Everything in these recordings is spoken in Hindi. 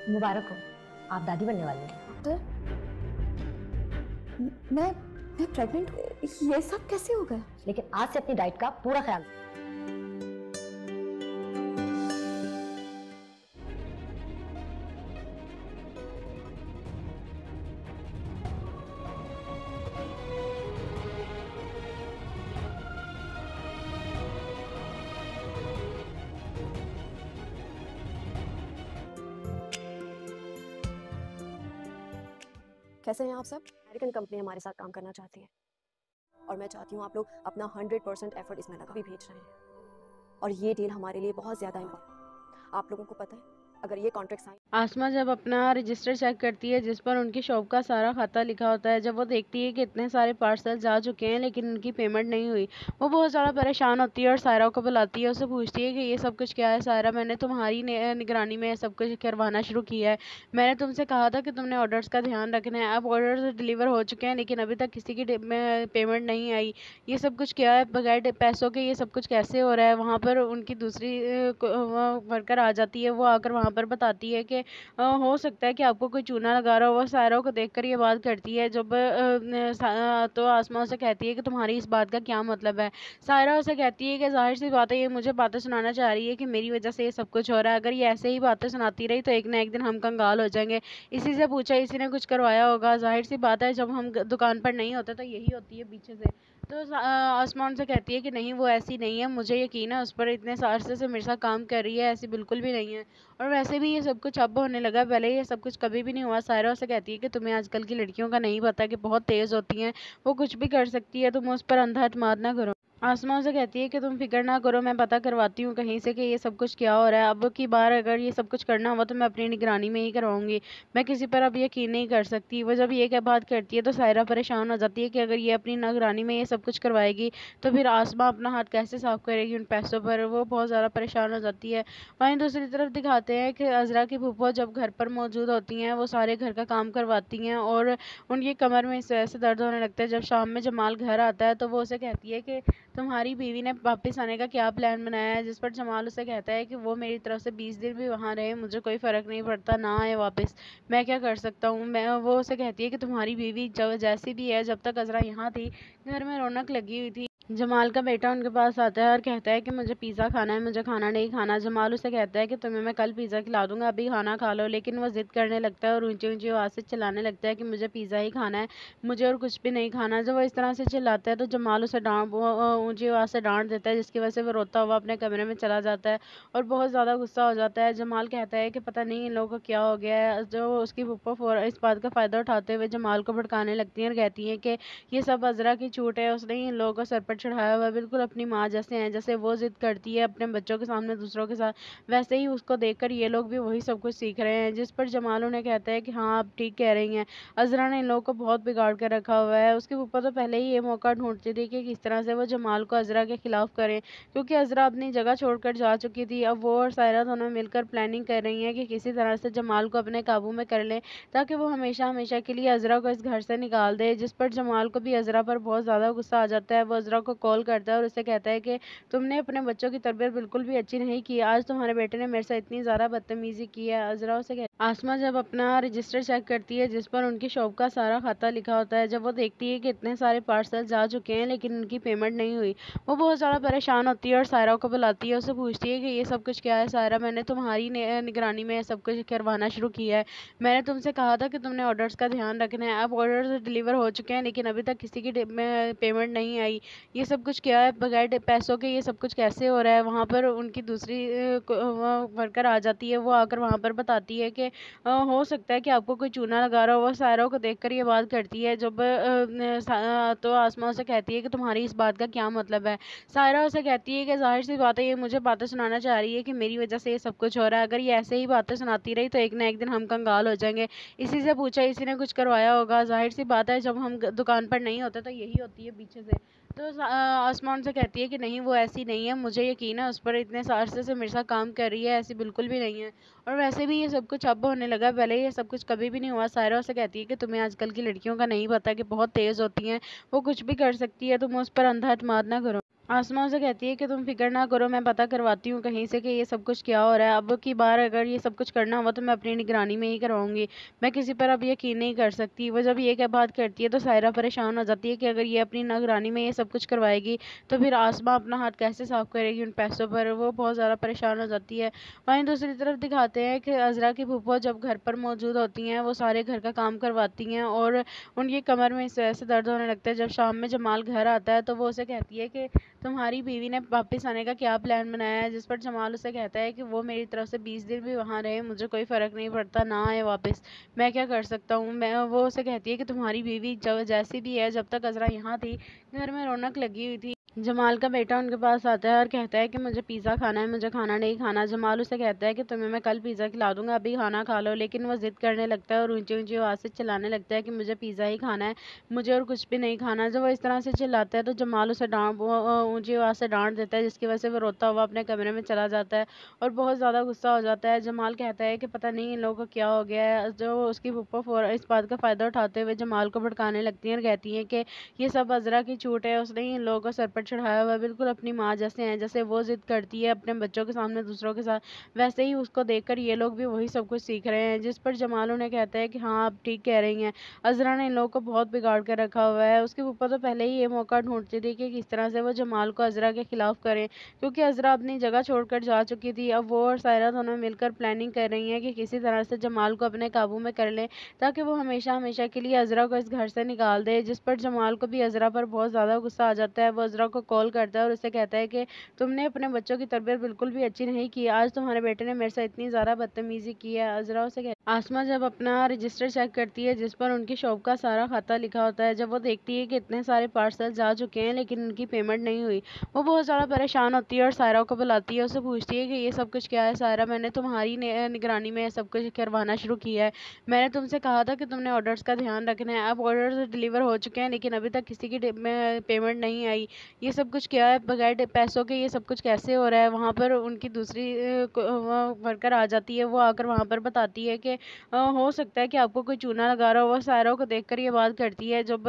मुबारक हो, आप दादी बनने वाली हैं। डॉक्टर, मैं प्रेग्नेंट हूँ, ये सब कैसे हो गया? लेकिन आज से अपनी डाइट का पूरा ख्याल। कैसे हैं आप सब? अमेरिकन कंपनी हमारे साथ काम करना चाहती है और मैं चाहती हूँ आप लोग अपना 100% एफर्ट इसमें लगा भी भेज रहे हैं और ये डील हमारे लिए बहुत ज़्यादा इम्पोर्टेंट। आप लोगों को पता है अगर ये कॉन्ट्रैक्ट साइन। आसमा जब अपना रजिस्टर चेक करती है जिस पर उनकी शॉप का सारा खाता लिखा होता है, जब वो देखती है कि इतने सारे पार्सल जा चुके हैं लेकिन उनकी पेमेंट नहीं हुई, वो बहुत ज़्यादा परेशान होती है और सायरा को बुलाती है। उससे पूछती है कि ये सब कुछ क्या है सायरा, मैंने तुम्हारी निगरानी में सब कुछ करवाना शुरू किया है। मैंने तुमसे कहा था कि तुमने ऑर्डर्स का ध्यान रखना है। अब ऑर्डर्स डिलीवर हो चुके हैं लेकिन अभी तक किसी की पेमेंट नहीं आई। ये सब कुछ क्या है, बगैर पैसों के ये सब कुछ कैसे हो रहा है? वहाँ पर उनकी दूसरी वर्कर आ जाती है। वो आकर वहाँ पर बताती है कि हो सकता है कि आपको कोई चूना लगा रहा हो। वो सायरा को देखकर ये बात करती है। जब तो आसमा उसे कहती है कि तुम्हारी इस बात का क्या मतलब है। सायरा उसे कहती है कि जाहिर सी बात है ये मुझे बातें सुनाना चाह रही है कि मेरी वजह से ये सब कुछ हो रहा है। अगर ये ऐसे ही बातें सुनाती रही तो एक ना एक दिन हम कंगाल हो जाएंगे। इसी से पूछा, इसी ने कुछ करवाया होगा। जाहिर सी बात है जब हम दुकान पर नहीं होते तो यही होती है पीछे से। तो आसमान से कहती है कि नहीं, वो ऐसी नहीं है, मुझे यकीन है उस पर, इतने अरसे से मेरे साथ काम कर रही है, ऐसी बिल्कुल भी नहीं है। और वैसे भी ये सब कुछ अब होने लगा, पहले ये सब कुछ कभी भी नहीं हुआ। सायरा उसे कहती है कि तुम्हें आजकल की लड़कियों का नहीं पता कि बहुत तेज़ होती हैं, वो कुछ भी कर सकती है, तुम उस पर अंधा एतमाद ना करो। आसमा उसे कहती है कि तुम फिक्र ना करो, मैं पता करवाती हूँ कहीं से कि ये सब कुछ क्या हो रहा है। अब की बार अगर ये सब कुछ करना हुआ तो मैं अपनी निगरानी में ही करवाऊंगी, मैं किसी पर अब यकीन नहीं कर सकती। वो जब ये क्या बात करती है तो सायरा परेशान हो जाती है कि अगर ये अपनी निगरानी में ये सब कुछ करवाएगी तो फिर आसमा अपना हाथ कैसे साफ करेगी उन पैसों पर। वो बहुत ज़्यादा परेशान हो जाती है। वहीं दूसरी तरफ दिखाते हैं कि अज़रा की फूफो जब घर पर मौजूद होती हैं वो सारे घर का काम करवाती हैं और उनकी कमर में इस वजह से दर्द होने लगता है। जब शाम में जमाल घर आता है तो वो उसे कहती है कि तुम्हारी बीवी ने वापस आने का क्या प्लान बनाया है। जिस पर जमाल उसे कहता है कि वो मेरी तरफ से 20 दिन भी वहाँ रहे, मुझे कोई फ़र्क नहीं पड़ता, ना आए वापस, मैं क्या कर सकता हूँ। मैं वो उसे कहती है कि तुम्हारी बीवी जब जैसी भी है, जब तक अज़रा यहाँ थी घर में रौनक लगी हुई थी। जमाल का बेटा उनके पास आता है और कहता है कि मुझे पिज़्ज़ा खाना है, मुझे खाना नहीं खाना। जमाल उसे कहता है कि तुम्हें मैं कल पिज़्ज़ा खिला दूंगा, अभी खाना खा लो। लेकिन वो ज़िद करने लगता है और ऊंची ऊंची आवाज़ से चिल्लाने लगता है कि मुझे पिज़्ज़ा ही खाना है, मुझे और कुछ भी नहीं खाना। जब वो इस तरह से चिल्लाता है तो जमाल उसे ऊंची आवाज़ से डांट देता है, जिसकी वजह से वो रोता हुआ अपने कमरे में चला जाता है और बहुत ज़्यादा गुस्सा हो जाता है। जमाल कहता है कि पता नहीं इन लोगों को क्या हो गया है। जो उसकी फूफो इस बात का फ़ायदा उठाते हुए जमाल को भड़काने लगती हैं और कहती हैं कि ये सब अज़रा की छूट है, उसने ही इन लोगों को सर पर चढ़ाया हुआ है, बिल्कुल अपनी माँ जैसे हैं। जैसे वो ज़िद करती है अपने बच्चों के सामने दूसरों के साथ, वैसे ही उसको देखकर ये लोग भी वही सब कुछ सीख रहे हैं। जिस पर जमाल उन्हें कहता है कि हाँ आप ठीक कह रही हैं, अज़रा ने इन लोगों को बहुत बिगाड़ कर रखा हुआ है। उसकी फूफा तो पहले ही ये मौका ढूंढती थी कि किस तरह से वो जमाल को अज़रा के खिलाफ करें, क्योंकि अज़रा अपनी जगह छोड़कर जा चुकी थी। अब वो और सायरा दोनों मिलकर प्लानिंग कर रही हैं कि किसी तरह से जमाल को अपने काबू में कर लें ताकि वो हमेशा हमेशा के लिए अज़रा को इस घर से निकाल दे। जिस पर जमाल को भी अज़रा पर बहुत ज़्यादा गुस्सा आ जाता है। वो अज़रा को कॉल करता है और उसे कहता है कि तुमने अपने बच्चों की तरबियत बिल्कुल भी अच्छी नहीं की, आज तुम्हारे बेटे ने मेरे साथ इतनी ज़्यादा बदतमीजी की है। अज़रा उसे आसमा जब अपना रजिस्टर चेक करती है जिस पर उनकी शॉप का सारा खाता लिखा होता है, जब वो देखती है कि इतने सारे पार्सल जा चुके हैं लेकिन उनकी पेमेंट नहीं हुई, वो बहुत ज़्यादा परेशान होती है और सायरा को बुलाती है। उससे पूछती है कि ये सब कुछ क्या है सायरा, मैंने तुम्हारी निगरानी में सब कुछ करवाना शुरू किया है। मैंने तुमसे कहा था कि तुमने ऑर्डर्स का ध्यान रखना है। अब ऑर्डर्स डिलीवर हो चुके हैं लेकिन अभी तक किसी की पेमेंट नहीं आई। ये सब कुछ क्या है, बगैर पैसों के ये सब कुछ कैसे हो रहा है? वहाँ पर उनकी दूसरी वर्कर आ जाती है। वो आकर वहाँ पर बताती है कि हो सकता है कि आपको कोई चूना लगा रहा हो। वो सायरा को देखकर ये बात करती है। जब तो आसमा उसे कहती है कि तुम्हारी इस बात का क्या मतलब है। सायरा उसे कहती है कि जाहिर सी बात है ये मुझे बातें सुनाना चाह रही है कि मेरी वजह से ये सब कुछ हो रहा है। अगर ये ऐसे ही बातें सुनाती रही तो एक ना एक दिन हम कंगाल हो जाएंगे। इसी से पूछा, इसी ने कुछ करवाया होगा। जाहिर सी बात है जब हम दुकान पर नहीं होते तो यही होती है पीछे से। तो आसमान से कहती है कि नहीं, वो ऐसी नहीं है, मुझे यकीन है उस पर, इतने अरसे से मेरे साथ काम कर रही है, ऐसी बिल्कुल भी नहीं है। और वैसे भी ये सब कुछ अब होने लगा, पहले ये सब कुछ कभी भी नहीं हुआ। सायरा उसे कहती है कि तुम्हें आजकल की लड़कियों का नहीं पता कि बहुत तेज़ होती हैं, वो कुछ भी कर सकती है, तुम उस पर अंधा एतमाद ना करो। आसमा उसे कहती है कि तुम फिक्र ना करो, मैं पता करवाती हूँ कहीं से कि ये सब कुछ क्या हो रहा है। अब की बार अगर ये सब कुछ करना हुआ तो मैं अपनी निगरानी में ही करवाऊंगी, मैं किसी पर अब यकीन नहीं कर सकती। वो जब ये क्या बात करती है तो सायरा परेशान हो जाती है कि अगर ये अपनी निगरानी में ये सब कुछ करवाएगी तो फिर आसमा अपना हाथ कैसे साफ करेगी उन पैसों पर। वो बहुत ज़्यादा परेशान हो जाती है। वहीं दूसरी तरफ दिखाते हैं कि अजरा की फूफो जब घर पर मौजूद होती हैं वो सारे घर का काम करवाती हैं और उनकी कमर में इस वजह से दर्द होने लगता है। जब शाम में जमाल घर आता है तो वो उसे कहती है कि तुम्हारी बीवी ने वापस आने का क्या प्लान बनाया है। जिस पर जमाल उसे कहता है कि वो मेरी तरफ से 20 दिन भी वहाँ रहे, मुझे कोई फ़र्क नहीं पड़ता, ना आए वापस, मैं क्या कर सकता हूँ। मैं वो उसे कहती है कि तुम्हारी बीवी जब जैसी भी है, जब तक अजरा यहाँ थी घर में रौनक लगी हुई थी। जमाल का बेटा उनके पास आता है और कहता है कि मुझे पिज़्ज़ा खाना है, मुझे खाना नहीं खाना। जमाल उसे कहता है कि तुम्हें मैं कल पिज़्ज़ा खिला दूंगा, अभी खाना खा लो। लेकिन वो ज़िद करने लगता है और ऊंची ऊंची आवाज़ से चिल्लाने लगता है कि मुझे पिज़्ज़ा ही खाना है, मुझे और कुछ भी नहीं खाना। जब वो इस तरह से चिल्लाता है तो जमाल उसे ऊंची आवाज़ से डांट देता है, जिसकी वजह से वो रोता हुआ अपने कमरे में चला जाता है और बहुत ज़्यादा गुस्सा हो जाता है। जमाल कहता है कि पता नहीं इन लोगों को क्या हो गया है। जो उसकी फूफो इस बात का फ़ायदा उठाते हुए जमाल को भड़काने लगती हैं और कहती हैं कि ये सब अजरा की छूट है, उसने ही इन लोगों को सर पर चढ़ाया हुआ है, बिल्कुल अपनी माँ जैसे हैं। जैसे वो जिद करती है अपने बच्चों के सामने दूसरों के साथ, वैसे ही उसको देखकर ये लोग भी वही सब कुछ सीख रहे हैं। जिस पर जमाल उन्हें कहता है कि हाँ आप ठीक कह रही हैं, अजरा ने इन लोगों को बहुत बिगाड़ कर रखा हुआ है। उसके ऊपर तो पहले ही ये मौका ढूंढती थी कि किस तरह से वो जमाल को अजरा के खिलाफ करें, क्योंकि अजरा अपनी जगह छोड़कर जा चुकी थी। अब वो और सायरा दोनों मिलकर प्लानिंग कर रही हैं कि किसी तरह से जमाल को अपने काबू में कर लें, ताकि वो हमेशा हमेशा के लिए अजरा को इस घर से निकाल दे। जिस पर जमाल को भी अजरा पर बहुत ज़्यादा गुस्सा आ जाता है। वो अजरा को कॉल करता है और उसे कहता है कि तुमने अपने बच्चों की तरबियत बिल्कुल भी अच्छी नहीं की, आज तुम्हारे बेटे ने मेरे साथ इतनी ज़्यादा बदतमीजी की है। अजरा उसे कहती आसमा जब अपना रजिस्टर चेक करती है जिस पर उनकी शॉप का सारा खाता लिखा होता है, जब वो देखती है कि इतने सारे पार्सल जा चुके हैं लेकिन उनकी पेमेंट नहीं हुई, वो बहुत ज़्यादा परेशान होती है और सायरा को बुलाती है। उससे पूछती है कि ये सब कुछ क्या है सायरा, मैंने तुम्हारी निगरानी में सब कुछ करवाना शुरू किया है, मैंने तुमसे कहा था कि तुमने ऑर्डर्स का ध्यान रखना है। अब ऑर्डर्स डिलीवर हो चुके हैं लेकिन अभी तक किसी की पेमेंट नहीं आई, ये सब कुछ क्या है, बगैर पैसों के ये सब कुछ कैसे हो रहा है। वहाँ पर उनकी दूसरी वर्कर आ जाती है, वो आकर वहाँ पर बताती है कि हो सकता है कि आपको कोई चूना लगा रहा हो। वो सायरा को देखकर ये बात करती है। जब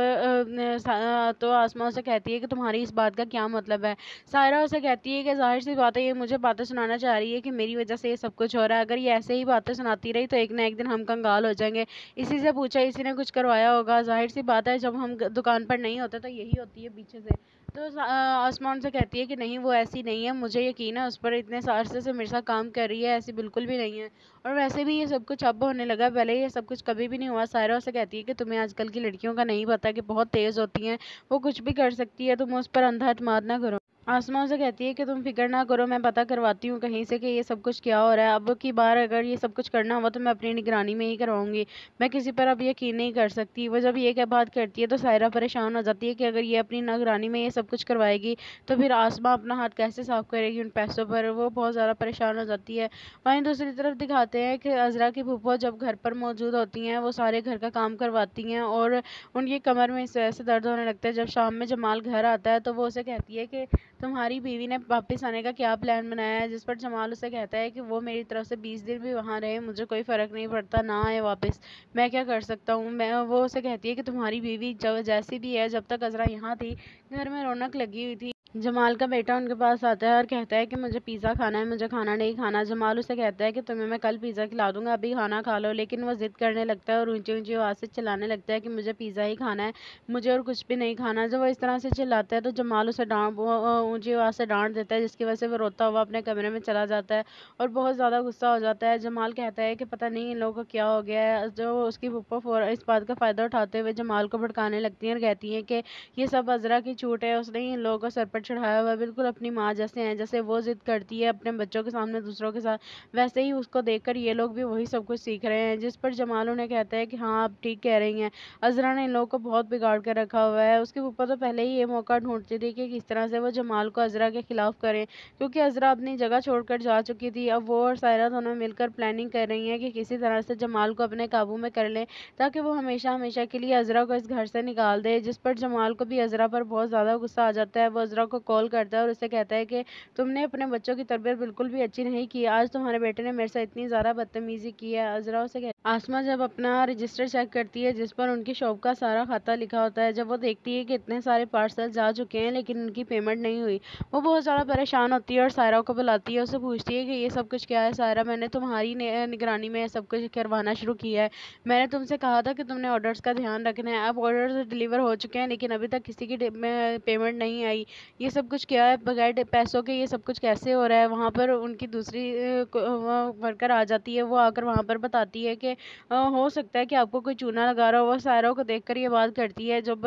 तो आसमा से कहती है कि तुम्हारी इस बात का क्या मतलब है। सायरा उसे कहती है कि जाहिर सी बात है ये मुझे बातें सुनाना चाह रही है कि मेरी वजह से ये सब कुछ हो रहा है, अगर ये ऐसे ही बातें सुनाती रही तो एक ना एक दिन हम कंगाल हो जाएंगे। इसी से पूछा, इसी ने कुछ करवाया होगा, जाहिर सी बात है जब हम दुकान पर नहीं होते तो यही होती है पीछे से। तो आसमान से कहती है कि नहीं वो ऐसी नहीं है, मुझे यकीन है उस पर, इतने अरसे से मेरे साथ काम कर रही है, ऐसी बिल्कुल भी नहीं है। और वैसे भी ये सब कुछ अब होने लगा, पहले ये सब कुछ कभी भी नहीं हुआ। सायरा उसे कहती है कि तुम्हें आजकल की लड़कियों का नहीं पता कि बहुत तेज़ होती हैं, वो कुछ भी कर सकती है, तुम उस पर अंधा एतमाद ना करो। आसमा उसे कहती है कि तुम फिक्र ना करो, मैं पता करवाती हूँ कहीं से कि ये सब कुछ क्या हो रहा है। अब की बार अगर ये सब कुछ करना हुआ तो मैं अपनी निगरानी में ही करवाऊंगी, मैं किसी पर अब यकीन नहीं कर सकती। वो जब ये क्या बात करती है तो सायरा परेशान हो जाती है कि अगर ये अपनी निगरानी में ये सब कुछ करवाएगी तो फिर आसमा अपना हाथ कैसे साफ करेगी उन पैसों पर। वो बहुत ज़्यादा परेशान हो जाती है। वहीं दूसरी तरफ दिखाते हैं कि अजरा की फूफो जब घर पर मौजूद होती हैं वो सारे घर का काम करवाती हैं और उनकी कमर में इस वजह से दर्द होने लगता है। जब शाम में जमाल घर आता है तो वो उसे कहती है कि तुम्हारी बीवी ने वापस आने का क्या प्लान बनाया है। जिस पर जमाल उसे कहता है कि वो मेरी तरफ से 20 दिन भी वहाँ रहे, मुझे कोई फ़र्क नहीं पड़ता, ना आए वापस, मैं क्या कर सकता हूँ। मैं वो उसे कहती है कि तुम्हारी बीवी जब जैसी भी है, जब तक अजरा यहाँ थी घर में रौनक लगी हुई थी। जमाल का बेटा उनके पास आता है और कहता है कि मुझे पिज़्ज़ा खाना है, मुझे खाना नहीं खाना। जमाल उसे कहता है कि तुम्हें मैं कल पिज़्ज़ा खिला दूंगा, अभी खाना खा लो। लेकिन वो ज़िद करने लगता है और ऊंची ऊंची आवाज़ से चिल्लाने लगता है कि मुझे पिज़्ज़ा ही खाना है, मुझे और कुछ भी नहीं खाना। जब वो इस तरह से चिल्लाता है तो जमाल उसे ऊंची आवाज़ से डांट देता है, जिसकी वजह से वो रोता हुआ अपने कमरे में चला जाता है और बहुत ज़्यादा गुस्सा हो जाता है। जमाल कहता है कि पता नहीं इन लोगों को क्या हो गया है। जो उसकी फूफो इस बात का फ़ायदा उठाते हुए जमाल को भड़काने लगती हैं और कहती हैं कि ये सब अजरा की छूट है, उसने ही इन लोगों को सर पर चढ़ाया हुआ है, बिल्कुल अपनी माँ जैसे हैं। जैसे वो जिद करती है अपने बच्चों के सामने दूसरों के साथ, वैसे ही उसको देखकर ये लोग भी वही सब कुछ सीख रहे हैं। जिस पर जमाल उन्हें कहता है कि हाँ आप ठीक कह रही हैं, अजरा ने इन लोगों को बहुत बिगाड़ कर रखा हुआ है। उसके ऊपर तो पहले ही ये मौका ढूंढती थी कि किस तरह से वो जमाल को अजरा के खिलाफ करें, क्योंकि अजरा अपनी जगह छोड़कर जा चुकी थी। अब वो और सायरा दोनों मिलकर प्लानिंग कर रही हैं कि किसी तरह से जमाल को अपने काबू में कर लें, ताकि वो हमेशा हमेशा के लिए अजरा को इस घर से निकाल दे। जिस पर जमाल को भी अजरा पर बहुत ज़्यादा गुस्सा आ जाता है। वो अजरा को कॉल करता है और उसे कहता है कि तुमने अपने बच्चों की तरबियत बिल्कुल भी अच्छी नहीं की, आज तुम्हारे बेटे ने मेरे साथ इतनी ज़्यादा बदतमीजी की है। अजरा उसे आसमा जब अपना रजिस्टर चेक करती है जिस पर उनकी शॉप का सारा खाता लिखा होता है, जब वो देखती है कि इतने सारे पार्सल जा चुके हैं लेकिन उनकी पेमेंट नहीं हुई, वो बहुत ज़्यादा परेशान होती है और सायरा को बुलाती है। उससे पूछती है कि ये सब कुछ क्या है सायरा, मैंने तुम्हारी निगरानी में सब कुछ करवाना शुरू किया है। मैंने तुमसे कहा था कि तुमने ऑर्डर्स का ध्यान रखना है। अब ऑर्डर्स डिलीवर हो चुके हैं लेकिन अभी तक किसी की पेमेंट नहीं आई। ये सब कुछ क्या है, बगैर पैसों के ये सब कुछ कैसे हो रहा है। वहाँ पर उनकी दूसरी वर्कर आ जाती है, वो आकर वहाँ पर बताती है कि हो सकता है कि आपको कोई चूना लगा रहा हो। वो सायरा को देखकर ये बात करती है। जब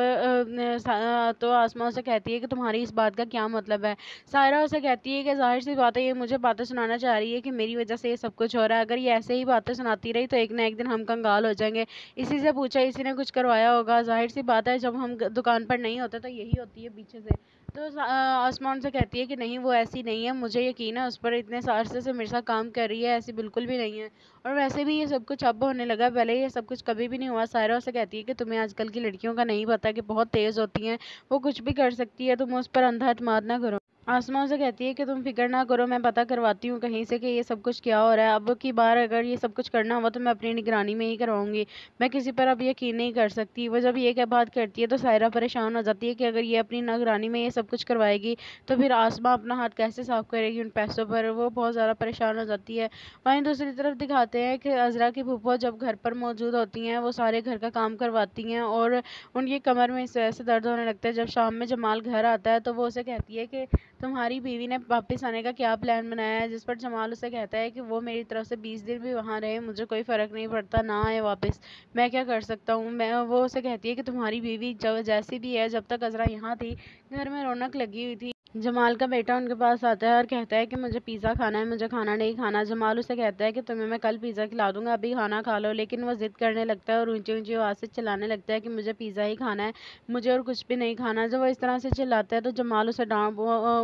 तो आसमा उसे कहती है कि तुम्हारी इस बात का क्या मतलब है। सायरा उसे कहती है कि जाहिर सी बात है ये मुझे बातें सुनाना चाह रही है कि मेरी वजह से ये सब कुछ हो रहा है। अगर ये ऐसे ही बातें सुनाती रही तो एक ना एक दिन हम कंगाल हो जाएंगे। इसी से पूछा, इसी ने कुछ करवाया होगा। जाहिर सी बात है जब हम दुकान पर नहीं होते तो यही होती है पीछे से। तो आसमान से कहती है कि नहीं, वो ऐसी नहीं है, मुझे यकीन है उस पर, इतने अरसे से मेरे साथ काम कर रही है, ऐसी बिल्कुल भी नहीं है। और वैसे भी ये सब कुछ अब होने लगा है, पहले ये सब कुछ कभी भी नहीं हुआ। सायरा उसे कहती है कि तुम्हें आजकल की लड़कियों का नहीं पता कि बहुत तेज़ होती हैं, वो कुछ भी कर सकती है, तुम उस पर अंधा एतमाद ना करो। आसमा उसे कहती है कि तुम फिक्र ना करो, मैं पता करवाती हूँ कहीं से कि ये सब कुछ क्या हो रहा है। अब की बार अगर ये सब कुछ करना हुआ तो मैं अपनी निगरानी में ही करवाऊंगी, मैं किसी पर अब यकीन नहीं कर सकती। वो जब ये क्या बात करती है तो सायरा परेशान हो जाती है कि अगर ये अपनी निगरानी में ये सब कुछ करवाएगी तो फिर आसमा अपना हाथ कैसे साफ करेगी उन पैसों पर। वो बहुत ज़्यादा परेशान हो जाती है। वहीं दूसरी तरफ दिखाते हैं कि अजरा की फूफो जब घर पर मौजूद होती हैं, वो सारे घर का काम करवाती हैं और उनकी कमर में इस वजह से दर्द होने लगता है। जब शाम में जमाल घर आता है तो वो उसे कहती है कि तुम्हारी बीवी ने वापस आने का क्या प्लान बनाया है। जिस पर जमाल उसे कहता है कि वो मेरी तरफ से 20 दिन भी वहाँ रहे, मुझे कोई फ़र्क नहीं पड़ता, ना आए वापस, मैं क्या कर सकता हूँ। मैं वो उसे कहती है कि तुम्हारी बीवी जब जैसी भी है, जब तक अजरा यहाँ थी घर में रौनक लगी हुई थी। जमाल का बेटा उनके पास आता है और कहता है कि मुझे पिज़्ज़ा खाना है, मुझे खाना नहीं खाना। जमाल उसे कहता है कि तुम्हें मैं कल पिज़्ज़ा खिला दूंगा, अभी खाना खा लो। लेकिन वो ज़िद करने लगता है और ऊंची ऊंची आवाज़ से चिल्लाने लगता है कि मुझे पिज़्ज़ा ही खाना है, मुझे और कुछ भी नहीं खाना। जब वो इस तरह से चिल्लाता है तो जमाल उसे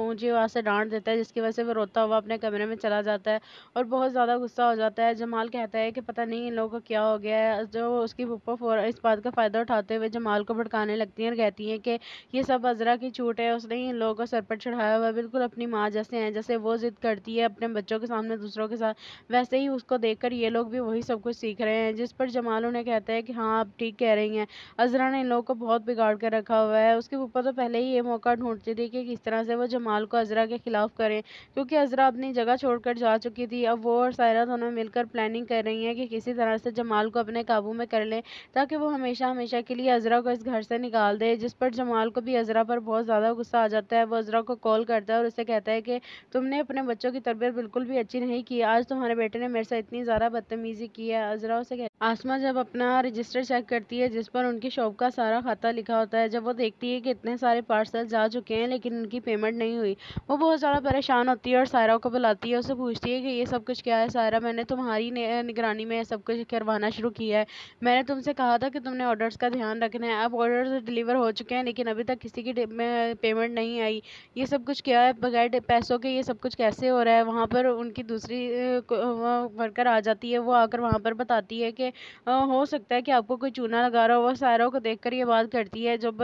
ऊंची आवाज़ से डांट देता है, जिसकी वजह से वो रोता हुआ अपने कमरे में चला जाता है और बहुत ज़्यादा गुस्सा हो जाता है। जमाल कहता है कि पता नहीं इन लोगों को क्या हो गया है। जो उसकी फूफा इस बात का फ़ायदा उठाते हुए जमाल को भड़काने लगती हैं और कहती हैं कि ये सब अजरा की छूट है, उसने ही इन लोगों को सर पर चढ़ाया हुआ है, बिल्कुल अपनी माँ जैसे हैं। जैसे वो जिद करती है अपने बच्चों के सामने दूसरों के साथ, वैसे ही उसको देखकर ये लोग भी वही सब कुछ सीख रहे हैं। जिस पर जमाल उन्हें कहता है कि हाँ आप ठीक कह रही हैं, अजरा ने इन लोगों को बहुत बिगाड़ कर रखा हुआ है। उसके ऊपर तो पहले ही ये मौका ढूंढती थी कि किस तरह से वो जमाल को अजरा के खिलाफ करें, क्योंकि अजरा अपनी जगह छोड़कर जा चुकी थी। अब वो और सायरा दोनों मिलकर प्लानिंग कर रही हैं कि किसी तरह से जमाल को अपने काबू में कर लें, ताकि वो हमेशा हमेशा के लिए अजरा को इस घर से निकाल दे। जिस पर जमाल को भी अजरा पर बहुत ज़्यादा गुस्सा आ जाता है। वो अजरा को कॉल करता है और उसे कहता है कि तुमने अपने बच्चों की तरबियत बिल्कुल भी अच्छी नहीं की, आज तुम्हारे बेटे ने मेरे से इतनी ज़्यादा बदतमीजी की है। अजरा उसे आसमा जब अपना रजिस्टर चेक करती है जिस पर उनकी शॉप का सारा खाता लिखा होता है, जब वो देखती है कि इतने सारे पार्सल जा चुके हैं लेकिन उनकी पेमेंट नहीं हुई, वो बहुत ज़्यादा परेशान होती है और सायरा को बुलाती है। उससे पूछती है कि ये सब कुछ क्या है सायरा, मैंने तुम्हारी निगरानी में सब कुछ करवाना शुरू किया है। मैंने तुमसे कहा था कि तुमने ऑर्डर्स का ध्यान रखना है। अब ऑर्डर्स डिलीवर हो चुके हैं लेकिन अभी तक किसी की पेमेंट नहीं आई। ये सब कुछ क्या है, बगैर पैसों के ये सब कुछ कैसे हो रहा है। वहाँ पर उनकी दूसरी वर्कर आ जाती है, वो आकर वहाँ पर बताती है कि हो सकता है कि आपको कोई चूना लगा रहा हो। वो सायरा को देखकर ये बात करती है। जब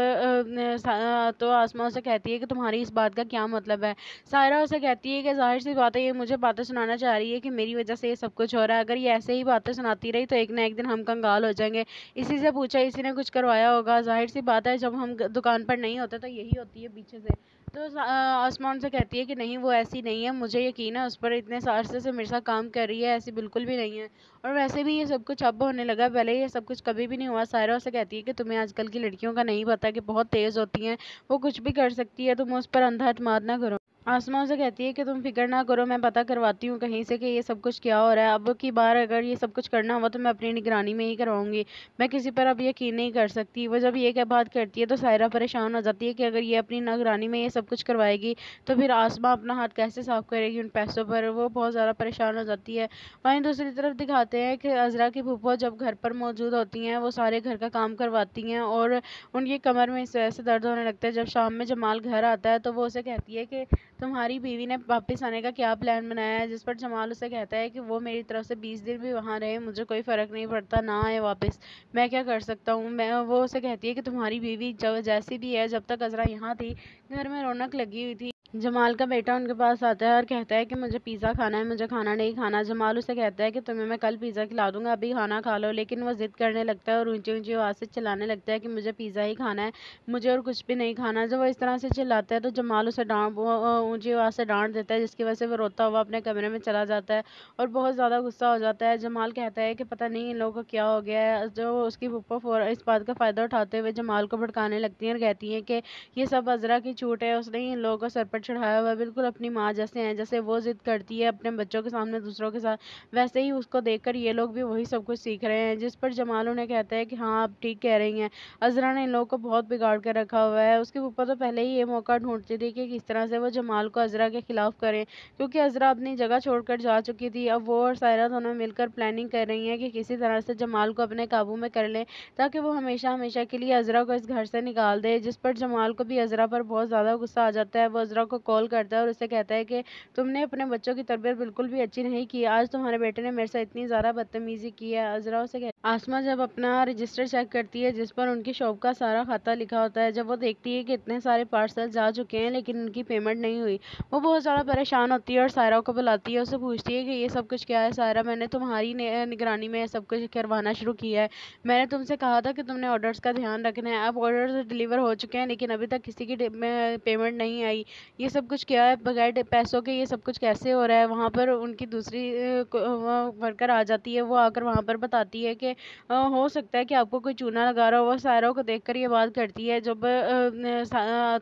तो आसमा उसे कहती है कि तुम्हारी इस बात का क्या मतलब है। सायरा उसे कहती है कि जाहिर सी बात है ये मुझे बातें सुनाना चाह रही है कि मेरी वजह से ये सब कुछ हो रहा है। अगर ये ऐसे ही बातें सुनाती रही तो एक ना एक दिन हम कंगाल हो जाएंगे। इसी से पूछा, इसी ने कुछ करवाया होगा। जाहिर सी बात है जब हम दुकान पर नहीं होते तो यही होती है पीछे से। तो आसमान से कहती है कि नहीं, वो ऐसी नहीं है, मुझे यकीन है उस पर, इतने अरसे से मेरे साथ काम कर रही है, ऐसी बिल्कुल भी नहीं है। और वैसे भी ये सब कुछ अब होने लगा है, पहले ये सब कुछ कभी भी नहीं हुआ। सायरा उसे कहती है कि तुम्हें आजकल की लड़कियों का नहीं पता कि बहुत तेज़ होती हैं, वो कुछ भी कर सकती है, तुम उस पर अंधा एतमाद ना करो। आसमा उसे कहती है कि तुम फिक्र ना करो, मैं पता करवाती हूँ कहीं से कि ये सब कुछ क्या हो रहा है। अब की बार अगर ये सब कुछ करना हुआ तो मैं अपनी निगरानी में ही करवाऊंगी, मैं किसी पर अब यकीन नहीं कर सकती। वो जब ये क्या बात करती है तो सायरा परेशान हो जाती है कि अगर ये अपनी निगरानी में ये सब कुछ करवाएगी तो फिर आसमा अपना हाथ कैसे साफ करेगी उन पैसों पर। वो बहुत ज़्यादा परेशान हो जाती है। वहीं दूसरी तरफ दिखाते हैं कि अजरा की फूफो जब घर पर मौजूद होती हैं, वो सारे घर का काम करवाती हैं और उनकी कमर में इस वजह से दर्द होने लगता है। जब शाम में जमाल घर आता है तो वो उसे कहती है कि तुम्हारी बीवी ने वापस आने का क्या प्लान बनाया है। जिस पर जमाल उसे कहता है कि वो मेरी तरफ से 20 दिन भी वहाँ रहे, मुझे कोई फ़र्क नहीं पड़ता, ना आए वापस, मैं क्या कर सकता हूँ। वो उसे कहती है कि तुम्हारी बीवी जब जैसी भी है, जब तक अजरा यहाँ थी घर में रौनक लगी हुई थी। जमाल का बेटा उनके पास आता है और कहता है कि मुझे पिज़्ज़ा खाना है, मुझे खाना नहीं खाना। जमाल उसे कहता है कि तुम्हें मैं कल पिज़्ज़ा खिला दूंगा, अभी खाना खा लो। लेकिन वो ज़िद करने लगता है और ऊंची ऊंची आवाज़ से चिल्लाने लगता है कि मुझे पिज़्ज़ा ही खाना है, मुझे और कुछ भी नहीं खाना। जब वो इस तरह से चिल्लाता है तो जमाल उसे ऊंची आवाज़ से डांट देता है, जिसकी वजह से वो रोता हुआ अपने कमरे में चला जाता है और बहुत ज़्यादा गुस्सा हो जाता है। जमाल कहता है कि पता नहीं इन लोगों को क्या हो गया है। जो उसकी फूफा इस बात का फ़ायदा उठाते हुए जमाल को भड़काने लगती हैं और कहती हैं कि ये सब अज़रा की छूट है, उसने ही इन लोगों को सर पर चढ़ाया हुआ है, बिल्कुल अपनी माँ जैसे हैं। जैसे वो ज़िद करती है अपने बच्चों के सामने दूसरों के साथ, वैसे ही उसको देखकर ये लोग भी वही सब कुछ सीख रहे हैं। जिस पर जमाल उन्हें कहता है कि हाँ, आप ठीक कह रही हैं, अज़रा ने इन लोगों को बहुत बिगाड़ कर रखा हुआ है। उसकी फूफा तो पहले ही ये मौका ढूंढती थी कि किस तरह से वो जमाल को अज़रा के खिलाफ करें, क्योंकि अज़रा अपनी जगह छोड़कर जा चुकी थी। अब वो और सायरा दोनों मिलकर प्लानिंग कर रही हैं कि किसी तरह से जमाल को अपने काबू में कर लें, ताकि वो हमेशा हमेशा के लिए अज़रा को इस घर से निकाल दे। जिस पर जमाल को भी अज़रा पर बहुत ज़्यादा गुस्सा आ जाता है। वो अज़रा को कॉल करता है और उसे कहता है कि तुमने अपने बच्चों की तरबियत बिल्कुल भी अच्छी नहीं की, आज तुम्हारे बेटे ने मेरे साथ इतनी ज़्यादा बदतमीजी की है। अज़रा उसे आसमा जब अपना रजिस्टर चेक करती है जिस पर उनकी शॉप का सारा खाता लिखा होता है, जब वो देखती है कि इतने सारे पार्सल जा चुके हैं लेकिन उनकी पेमेंट नहीं हुई, वो बहुत ज़्यादा परेशान होती है और सायरा को बुलाती है। उससे पूछती है कि ये सब कुछ क्या है सायरा, मैंने तुम्हारी निगरानी में सब कुछ करवाना शुरू किया है। मैंने तुमसे कहा था कि तुमने ऑर्डर्स का ध्यान रखना है। अब ऑर्डर्स डिलीवर हो चुके हैं लेकिन अभी तक किसी की पेमेंट नहीं आई। ये सब कुछ क्या है, बगैर पैसों के ये सब कुछ कैसे हो रहा है। वहाँ पर उनकी दूसरी वर्कर आ जाती है, वो आकर वहाँ पर बताती है कि हो सकता है कि आपको कोई चूना लगा रहा हो। वो सायरा को देखकर ये बात करती है। जब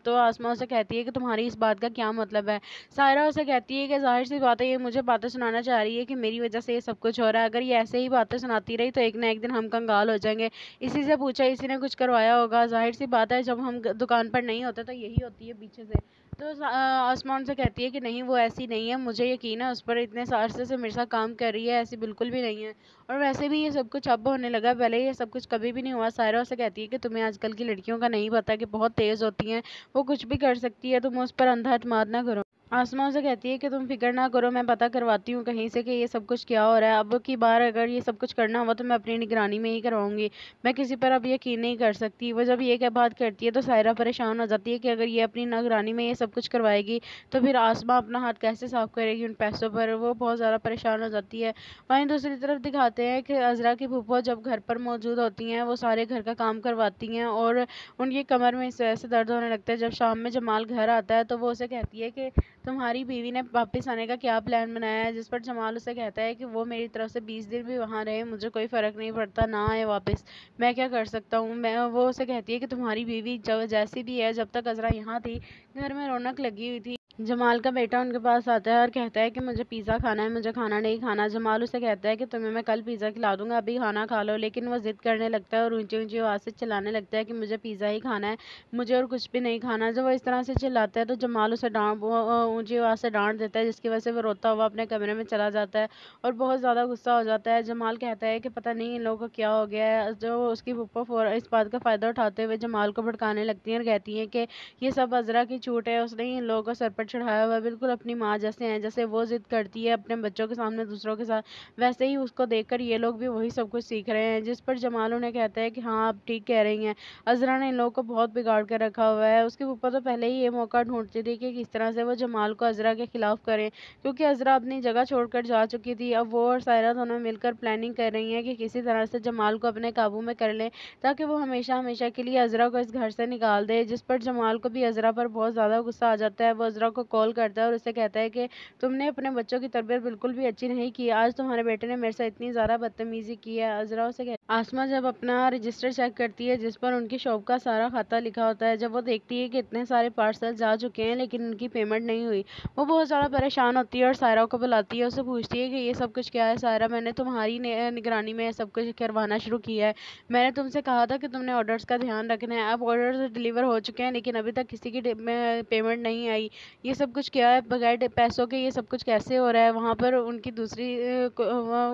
तो आसमा उसे कहती है कि तुम्हारी इस बात का क्या मतलब है। सायरा उसे कहती है कि जाहिर सी बात है, ये मुझे बातें सुनाना चाह रही है कि मेरी वजह से ये सब कुछ हो रहा है। अगर ये ऐसे ही बातें सुनाती रही तो एक ना एक दिन हम कंगाल हो जाएंगे। इसी से पूछा, इसी ने कुछ करवाया होगा। जाहिर सी बात है, जब हम दुकान पर नहीं होते तो यही होती है पीछे से। तो आसमान से कहती है कि नहीं, वो ऐसी नहीं है, मुझे यकीन है उस पर, इतने अरसे से मेरे साथ काम कर रही है, ऐसी बिल्कुल भी नहीं है। और वैसे भी ये सब कुछ अब होने लगा, पहले ये सब कुछ कभी भी नहीं हुआ। सायरा उसे कहती है कि तुम्हें आजकल की लड़कियों का नहीं पता कि बहुत तेज़ होती हैं, वो कुछ भी कर सकती है, तुम उस पर अंधा एतमाद ना करो। आसमा उसे कहती है कि तुम फिक्र ना करो, मैं पता करवाती हूँ कहीं से कि ये सब कुछ क्या हो रहा है। अब की बार अगर ये सब कुछ करना हुआ तो मैं अपनी निगरानी में ही करवाऊंगी, मैं किसी पर अब यकीन नहीं कर सकती। वो जब ये क्या बात करती है तो सायरा परेशान हो जाती है कि अगर ये अपनी निगरानी में ये सब कुछ करवाएगी तो फिर आसमा अपना हाथ कैसे साफ करेगी उन पैसों पर। वो बहुत ज़्यादा परेशान हो जाती है। वहीं दूसरी तरफ दिखाते हैं कि अज़रा की फूफा जब घर पर मौजूद होती हैं, वो सारे घर का काम करवाती हैं और उनकी कमर में इस वजह से दर्द होने लगता है। जब शाम में जमाल घर आता है तो वो उसे कहती है कि तुम्हारी बीवी ने वापस आने का क्या प्लान बनाया है। जिस पर जमाल उसे कहता है कि वो मेरी तरफ से 20 दिन भी वहाँ रहे, मुझे कोई फ़र्क नहीं पड़ता, ना आए वापस, मैं क्या कर सकता हूँ। मैं वो उसे कहती है कि तुम्हारी बीवी जब जैसी भी है, जब तक अज़रा यहाँ थी घर में रौनक लगी हुई थी। जमाल का बेटा उनके पास आता है और कहता है कि मुझे पिज़्ज़ा खाना है, मुझे खाना नहीं खाना। जमाल उसे कहता है कि तुम्हें मैं कल पिज़्ज़ा खिला दूंगा, अभी खाना खा लो। लेकिन वो ज़िद करने लगता है और ऊंची ऊंची आवाज़ से चिल्लाने लगता है कि मुझे पिज़्ज़ा ही खाना है, मुझे और कुछ भी नहीं खाना। जब वो इस तरह से चिल्लाता है तो जमाल उसे ऊंची आवाज़ से डांट देता है, जिसकी वजह से वो रोता हुआ अपने कमरे में चला जाता है और बहुत ज़्यादा गुस्सा हो जाता है। जमाल कहता है कि पता नहीं इन लोगों को क्या हो गया है। जो उसकी फूफा इस बात का फ़ायदा उठाते हुए जमाल को भड़काने लगती हैं और कहती हैं कि ये सब अज़रा की छूट है, उसने ही इन लोगों को सर पर चढ़ाया हुआ है, बिल्कुल अपनी माँ जैसे हैं। जैसे वो ज़िद करती है अपने बच्चों के सामने दूसरों के साथ, वैसे ही उसको देखकर ये लोग भी वही सब कुछ सीख रहे हैं। जिस पर जमाल उन्हें कहता है कि हाँ, आप ठीक कह रही हैं, अज़रा ने इन लोगों को बहुत बिगाड़ कर रखा हुआ है। उसके ऊपर तो पहले ही ये मौका ढूंढती थी कि किस तरह से वो जमाल को अज़रा के खिलाफ करें, क्योंकि अज़रा अपनी जगह छोड़कर जा चुकी थी। अब वो और सायरा दोनों मिलकर प्लानिंग कर रही हैं कि किसी तरह से जमाल को अपने काबू में कर लें, ताकि वो हमेशा हमेशा के लिए अज़रा को इस घर से निकाल दे। जिस पर जमाल को भी अज़रा पर बहुत ज़्यादा गुस्सा आ जाता है। वो अज़रा को कॉल करता है और उसे कहता है कि तुमने अपने बच्चों की तरबियत बिल्कुल भी अच्छी नहीं की, आज तुम्हारे बेटे ने मेरे साथ इतनी ज़्यादा बदतमीजी की है। अज़रा उसे आसमा जब अपना रजिस्टर चेक करती है जिस पर उनकी शॉप का सारा खाता लिखा होता है, जब वो देखती है कि इतने सारे पार्सल जा चुके हैं लेकिन उनकी पेमेंट नहीं हुई, वो बहुत ज़्यादा परेशान होती है और सायरा को बुलाती है। उससे पूछती है कि ये सब कुछ क्या है सायरा, मैंने तुम्हारी निगरानी में सब कुछ करवाना शुरू किया है। मैंने तुमसे कहा था कि तुमने ऑर्डर्स का ध्यान रखना है। अब ऑर्डर्स डिलीवर हो चुके हैं लेकिन अभी तक किसी की पेमेंट नहीं आई। ये सब कुछ क्या है, बगैर पैसों के ये सब कुछ कैसे हो रहा है। वहाँ पर उनकी दूसरी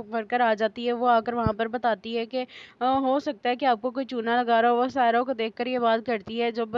वर्कर आ जाती है, वो आकर वहाँ पर बताती है कि हो सकता है कि आपको कोई चूना लगा रहा हो। वो सायरा को देखकर ये बात करती है। जब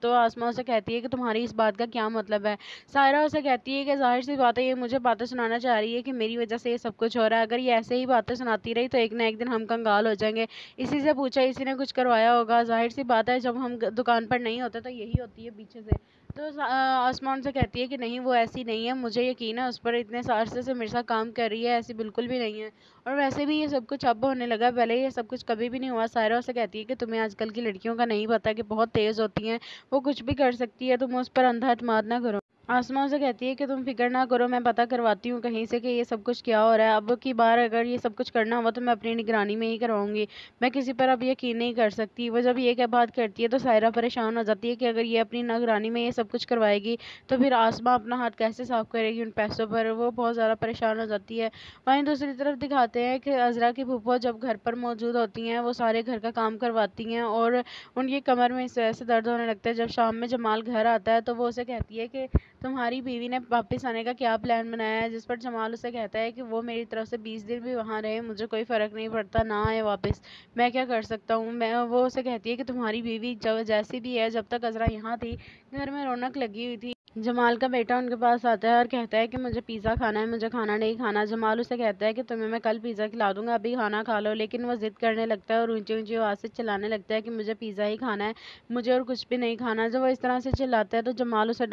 तो आसमा उसे कहती है कि तुम्हारी इस बात का क्या मतलब है। सायरा उसे कहती है कि जाहिर सी बात है, ये मुझे बातें सुनाना चाह रही है कि मेरी वजह से ये सब कुछ हो रहा है। अगर ये ऐसे ही बातें सुनाती रही तो एक ना एक दिन हम कंगाल हो जाएंगे। इसी से पूछा, इसी ने कुछ करवाया होगा। जाहिर सी बात है, जब हम दुकान पर नहीं होते तो यही होती है पीछे से। तो आसमां उनसे कहती है कि नहीं वो ऐसी नहीं है, मुझे यकीन है उस पर, इतने अरसे से मेरे साथ काम कर रही है, ऐसी बिल्कुल भी नहीं है। और वैसे भी ये सब कुछ अब होने लगा है, पहले ये सब कुछ कभी भी नहीं हुआ। सायरा उसे कहती है कि तुम्हें आजकल की लड़कियों का नहीं पता कि बहुत तेज़ होती हैं, वो कुछ भी कर सकती है, तुम उस पर अंधा एतमाद ना करो। आसमां उसे कहती है कि तुम फिक्र ना करो, मैं पता करवाती हूँ कहीं से कि ये सब कुछ क्या हो रहा है। अब की बार अगर ये सब कुछ करना हुआ तो मैं अपनी निगरानी में ही करवाऊंगी, मैं किसी पर अब यकीन नहीं कर सकती। वो जब ये क्या बात करती है तो सायरा परेशान हो जाती है कि अगर ये अपनी निगरानी में ये सब कुछ करवाएगी तो फिर आसमां अपना हाथ कैसे साफ करेगी उन पैसों पर। वो बहुत ज़्यादा परेशान हो जाती है। वहीं दूसरी तरफ दिखाते हैं कि अज़रा की फूफो जब घर पर मौजूद होती हैं वो सारे घर का काम करवाती हैं और उनकी कमर में इस वजह से दर्द होने लगता है। जब शाम में जमाल घर आता है तो वो उसे कहती है कि तुम्हारी बीवी ने वापस आने का क्या प्लान बनाया है। जिस पर जमाल उसे कहता है कि वो मेरी तरफ से 20 दिन भी वहाँ रहे, मुझे कोई फ़र्क नहीं पड़ता, ना आए वापस, मैं क्या कर सकता हूँ। मैं वो उसे कहती है कि तुम्हारी बीवी जैसी भी है, जब तक अज़रा यहाँ थी घर में रौनक लगी हुई थी। जमाल का बेटा उनके पास आता है और कहता है कि मुझे पिज़्ज़ा खाना है, मुझे खाना नहीं खाना। जमाल उसे कहता है कि तुम्हें मैं कल पिज़्ज़ा खिला दूंगा, अभी खाना खा लो। लेकिन वो ज़िद करने लगता है और ऊंची ऊंची आवाज़ से चिल्लाने लगता है कि मुझे पिज़्ज़ा ही खाना है, मुझे और कुछ भी नहीं खाना। जब वो इस तरह से चिल्लाता है तो जमाल उसे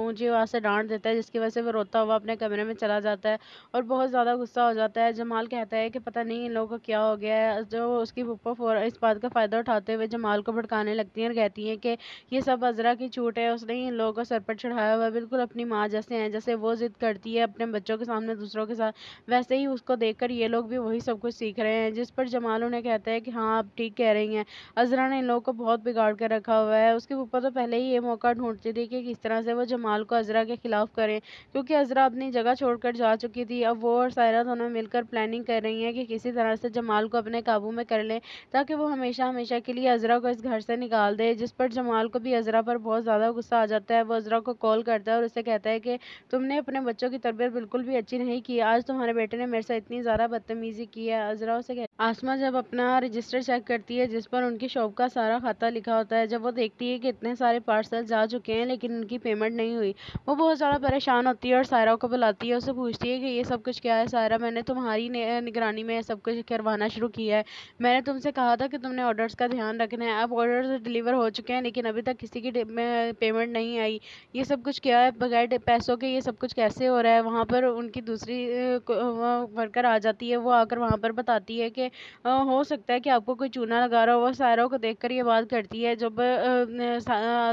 ऊंची आवाज़ से डांट देता है, जिसकी वजह से वो रोता हुआ अपने कमरे में चला जाता है और बहुत ज़्यादा गुस्सा हो जाता है। जमाल कहता है कि पता नहीं इन लोगों को क्या हो गया है। जो उसकी फूफो इस बात का फ़ायदा उठाते हुए जमाल को भड़काने लगती हैं और कहती हैं कि ये सब अज़रा की छूट है, उसने ही इन लोगों को सर पर चढ़ाया हुआ है, बिल्कुल अपनी माँ जैसे हैं। जैसे वो ज़िद करती है अपने बच्चों के सामने दूसरों के साथ, वैसे ही उसको देखकर ये लोग भी वही सब कुछ सीख रहे हैं। जिस पर जमाल उन्हें कहता है कि हाँ आप ठीक कह रही हैं, अज़रा ने इन लोगों को बहुत बिगाड़ कर रखा हुआ है। उसकी फूफा तो पहले ही ये मौका ढूंढती थी कि किस तरह से वो जमाल को अज़रा के खिलाफ करें, क्योंकि अज़रा अपनी जगह छोड़कर जा चुकी थी। अब वो और सायरा दोनों मिलकर प्लानिंग कर रही हैं कि किसी तरह से जमाल को अपने काबू में कर लें, ताकि वो हमेशा हमेशा के लिए अज़रा को इस घर से निकाल दे। जिस पर जमाल को भी अज़रा पर बहुत ज़्यादा गुस्सा आ जाता है। वो अज़रा को कॉल करता है और उसे कहता है कि तुमने अपने बच्चों की तरबियत बिल्कुल भी अच्छी नहीं की, आज तुम्हारे बेटे ने मेरे से इतनी ज़्यादा बदतमीजी की है। अज़रा उसे आसमा जब अपना रजिस्टर चेक करती है जिस पर उनकी शॉप का सारा खाता लिखा होता है, जब वो देखती है कि इतने सारे पार्सल जा चुके हैं लेकिन उनकी पेमेंट नहीं हुई, वो बहुत ज़्यादा परेशान होती है और सायरा को बुलाती है। उससे पूछती है कि ये सब कुछ क्या है। सायरा, मैंने तुम्हारी निगरानी में सब कुछ करवाना शुरू किया है, मैंने तुमसे कहा था कि तुमने ऑर्डर्स का ध्यान रखना है। अब ऑर्डर्स डिलीवर हो चुके हैं लेकिन अभी तक किसी की पेमेंट नहीं आई, ये सब कुछ क्या है, बगैर पैसों के ये सब कुछ कैसे हो रहा है। वहाँ पर उनकी दूसरी वर्कर आ जाती है, वो आकर वहाँ पर बताती है कि हो सकता है कि आपको कोई चूना लगा रहा हो। वो सायरा को देखकर ये बात करती है। जब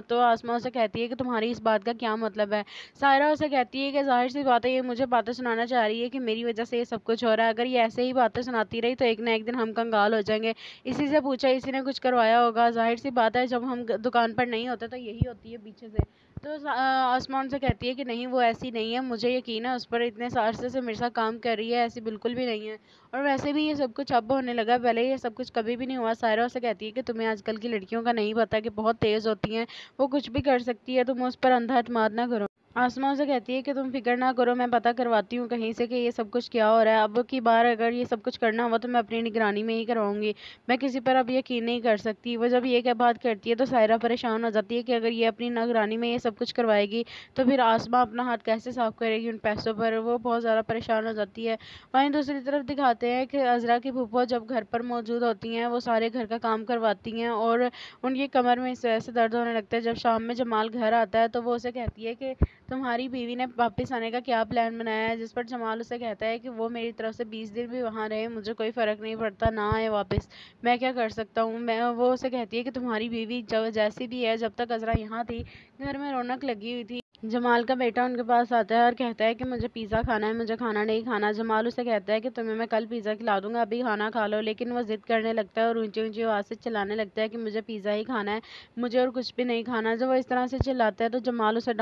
तो आसमा उसे कहती है कि तुम्हारी इस बात का क्या मतलब है। सायरा उसे कहती है कि जाहिर सी बात है ये मुझे बातें सुनाना चाह रही है कि मेरी वजह से ये सब कुछ हो रहा है, अगर ये ऐसे ही बातें सुनाती रही तो एक ना एक दिन हम कंगाल हो जाएंगे। इसी से पूछा, इसी ने कुछ करवाया होगा, जाहिर सी बात है जब हम दुकान पर नहीं होते तो यही होती है पीछे से। तो आसमान से कहती है कि नहीं वो ऐसी नहीं है, मुझे यकीन है उस पर, इतने अरसे से मेरे साथ काम कर रही है, ऐसी बिल्कुल भी नहीं है। और वैसे भी ये सब कुछ अब होने लगा है, पहले ये सब कुछ कभी भी नहीं हुआ। सायरा उसे कहती है कि तुम्हें आजकल की लड़कियों का नहीं पता कि बहुत तेज़ होती हैं, वो कुछ भी कर सकती है, तुम उस पर अंधा एतमाद ना करो। आसमा उसे कहती है कि तुम फिक्र ना करो, मैं पता करवाती हूँ कहीं से कि ये सब कुछ क्या हो रहा है। अब की बार अगर ये सब कुछ करना हुआ तो मैं अपनी निगरानी में ही करवाऊंगी, मैं किसी पर अब यकीन नहीं कर सकती। वो जब ये क्या बात करती है तो सायरा परेशान हो जाती है कि अगर ये अपनी निगरानी में ये सब कुछ करवाएगी तो फिर आसमा अपना हाथ कैसे साफ करेगी उन पैसों पर। वो बहुत ज़्यादा परेशान हो जाती है। वहीं दूसरी तरफ दिखाते हैं कि अज़रा की फूफो जब घर पर मौजूद होती हैं वो सारे घर का काम करवाती हैं और उनकी कमर में इस वजह से दर्द होने लगता है। जब शाम में जमाल घर आता है तो वो उसे कहती है कि तुम्हारी बीवी ने वापस आने का क्या प्लान बनाया है। जिस पर जमाल उसे कहता है कि वो मेरी तरफ से 20 दिन भी वहाँ रहे, मुझे कोई फ़र्क नहीं पड़ता, ना आए वापस, मैं क्या कर सकता हूँ। मैं वो उसे कहती है कि तुम्हारी बीवी जैसी भी है, जब तक अज़रा यहाँ थी घर में रौनक लगी हुई थी। जमाल का बेटा उनके पास आता है और कहता है कि मुझे पिज़्ज़ा खाना है, मुझे खाना नहीं खाना। जमाल उसे कहता है कि तुम्हें मैं कल पिज़्ज़ा खिला दूंगा, अभी खाना खा लो। लेकिन वो ज़िद करने लगता है और ऊंची ऊंची आवाज़ से चिल्लाने लगता है कि मुझे पिज़्ज़ा ही खाना है, मुझे और कुछ भी नहीं खाना। जब वो इस तरह से चिल्लाता है तो जमाल उसे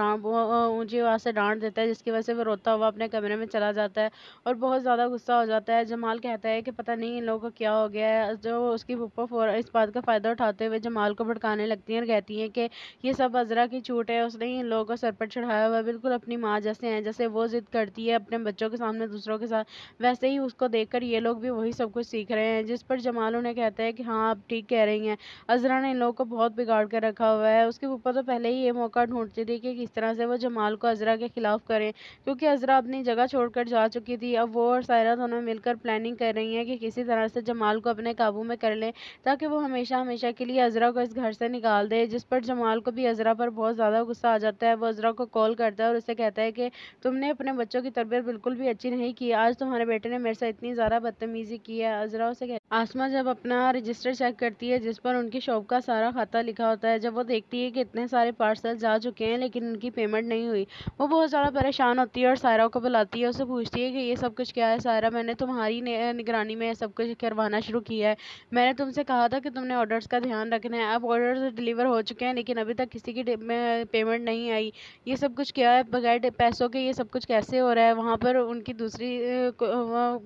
ऊंची आवाज़ से डांट देता है, जिसकी वजह से वो रोता हुआ अपने कमरे में चला जाता है और बहुत ज़्यादा गुस्सा हो जाता है। जमाल कहता है कि पता नहीं इन लोगों को क्या हो गया है। जो उसकी फूफो इस बात का फ़ायदा उठाते हुए जमाल को भड़काने लगती हैं और कहती हैं कि ये सब अज़रा की छूट है, उसने ही इन लोगों को सर पर चढ़ाया हुआ है, बिल्कुल अपनी माँ जैसे हैं। जैसे वो ज़िद करती है अपने बच्चों के सामने दूसरों के साथ, वैसे ही उसको देखकर ये लोग भी वही सब कुछ सीख रहे हैं। जिस पर जमाल उन्हें कहता है कि हाँ आप ठीक कह रही हैं, अज़रा ने इन लोगों को बहुत बिगाड़ कर रखा हुआ है। उसके ऊपर तो पहले ही ये मौका ढूंढती थी कि किस तरह से वो जमाल जमाल को अज़रा के ख़िलाफ़ करें, क्योंकि अज़रा अपनी जगह छोड़कर जा चुकी थी। अब वो और सायरा दोनों मिलकर प्लानिंग कर रही हैं कि किसी तरह से जमाल को अपने काबू में कर लें, ताकि वो हमेशा हमेशा के लिए अज़रा को इस घर से निकाल दे। जिस पर जमाल को भी अज़रा पर बहुत ज़्यादा गुस्सा आ जाता है। वो अज़रा को कॉल करता है और उससे कहता है कि तुमने अपने बच्चों की तरबियत बिल्कुल भी अच्छी नहीं की। आज तुम्हारे बेटे ने मेरे साथ इतनी ज़्यादा बदतमीज़ी की है। अज़रा उसे आसमा जब अपना रजिस्टर चेक करती है जिस पर उनकी शॉप का सारा खाता लिखा होता है, जब वो देखती है कि इतने सारे पार्सल जा चुके हैं लेकिन उनकी पेमेंट नहीं हुई, वो बहुत ज़्यादा परेशान होती है और सायरा को बुलाती है। उससे पूछती है कि ये सब कुछ क्या है सायरा, मैंने तुम्हारी निगरानी में सब कुछ करवाना शुरू किया है। मैंने तुमसे कहा था कि तुमने ऑर्डर्स का ध्यान रखना है। अब ऑर्डर्स डिलीवर हो चुके हैं लेकिन अभी तक किसी की पेमेंट नहीं आई। ये सब कुछ क्या है, बगैर पैसों के ये सब कुछ कैसे हो रहा है। वहाँ पर उनकी दूसरी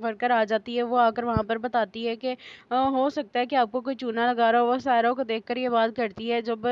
वर्कर आ जाती है। वो आकर वहाँ पर बताती है कि हो सकता है कि आपको कोई चूना लगा रहा हो। वो सायरा को देखकर ये बात करती है। जब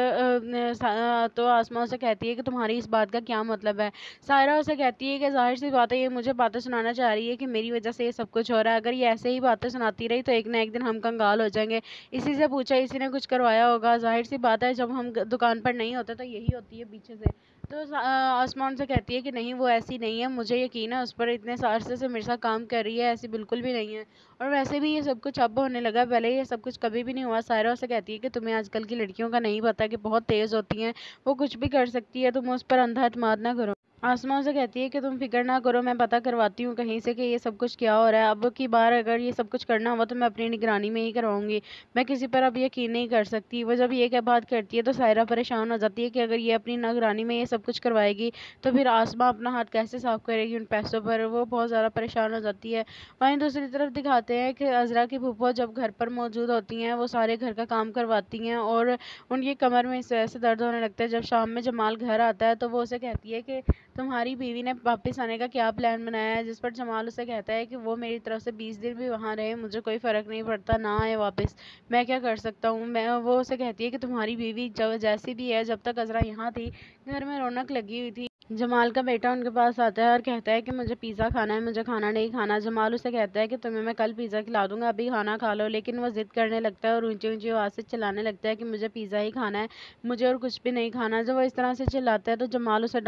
तो आसमा उसे कहती है कि तुम्हारी इस बात का क्या मतलब है। सायरा उसे कहती है कि जाहिर सी बात है ये मुझे बातें सुनाना चाह रही है कि मेरी वजह से ये सब कुछ हो रहा है। अगर ये ऐसे ही बातें सुनाती रही तो एक ना एक दिन हम कंगाल हो जाएंगे। इसी से पूछा, इसी ने कुछ करवाया होगा। जाहिर सी बात है जब हम दुकान पर नहीं होते तो यही होती है पीछे से। तो आसमान से कहती है कि नहीं, वो ऐसी नहीं है, मुझे यकीन है उस पर। इतने अरसे से मेरे साथ काम कर रही है, ऐसी बिल्कुल भी नहीं है। और वैसे भी ये सब कुछ अब होने लगा, पहले ये सब कुछ कभी भी नहीं हुआ। सायरा से कहती है कि तुम्हें आजकल की लड़कियों का नहीं पता कि बहुत तेज़ होती हैं, वो कुछ भी कर सकती है, तुम उस पर अंधा एतमाद ना करो। आसमा उसे कहती है कि तुम फिक्र ना करो, मैं पता करवाती हूँ कहीं से कि ये सब कुछ क्या हो रहा है। अब की बार अगर ये सब कुछ करना हुआ तो मैं अपनी निगरानी में ही करवाऊंगी, मैं किसी पर अब यकीन नहीं कर सकती। वो जब ये क्या बात करती है तो सायरा परेशान हो जाती है कि अगर ये अपनी निगरानी में ये सब कुछ करवाएगी तो फिर आसमा अपना हाथ कैसे साफ करेगी उन पैसों पर। वो बहुत ज़्यादा परेशान हो जाती है। वहीं दूसरी तरफ दिखाते हैं कि अज़रा की फूफो जब घर पर मौजूद होती हैं, वो सारे घर का काम करवाती हैं और उनकी कमर में इस वजह से दर्द होने लगता है। जब शाम में जमाल घर आता है तो वो उसे कहती है कि तुम्हारी बीवी ने वापस आने का क्या प्लान बनाया है। जिस पर जमाल उसे कहता है कि वो मेरी तरफ से 20 दिन भी वहाँ रहे, मुझे कोई फ़र्क नहीं पड़ता, ना आए वापस, मैं क्या कर सकता हूँ। वो उसे कहती है कि तुम्हारी बीवी जब जैसी भी है, जब तक अज़रा यहाँ थी घर में रौनक लगी हुई थी। जमाल का बेटा उनके पास आता है और कहता है कि मुझे पिज़्ज़ा खाना है, मुझे खाना नहीं खाना। जमाल उसे कहता है कि तुम्हें मैं कल पिज़्ज़ा खिला दूंगा, अभी खाना खा लो। लेकिन वो ज़िद करने लगता है और ऊंची ऊंची आवाज़ से चिल्लाने लगता है कि मुझे पिज़्ज़ा ही खाना है, मुझे और कुछ भी नहीं खाना। जब वो इस तरह से चिल्लाता है तो जमाल उसे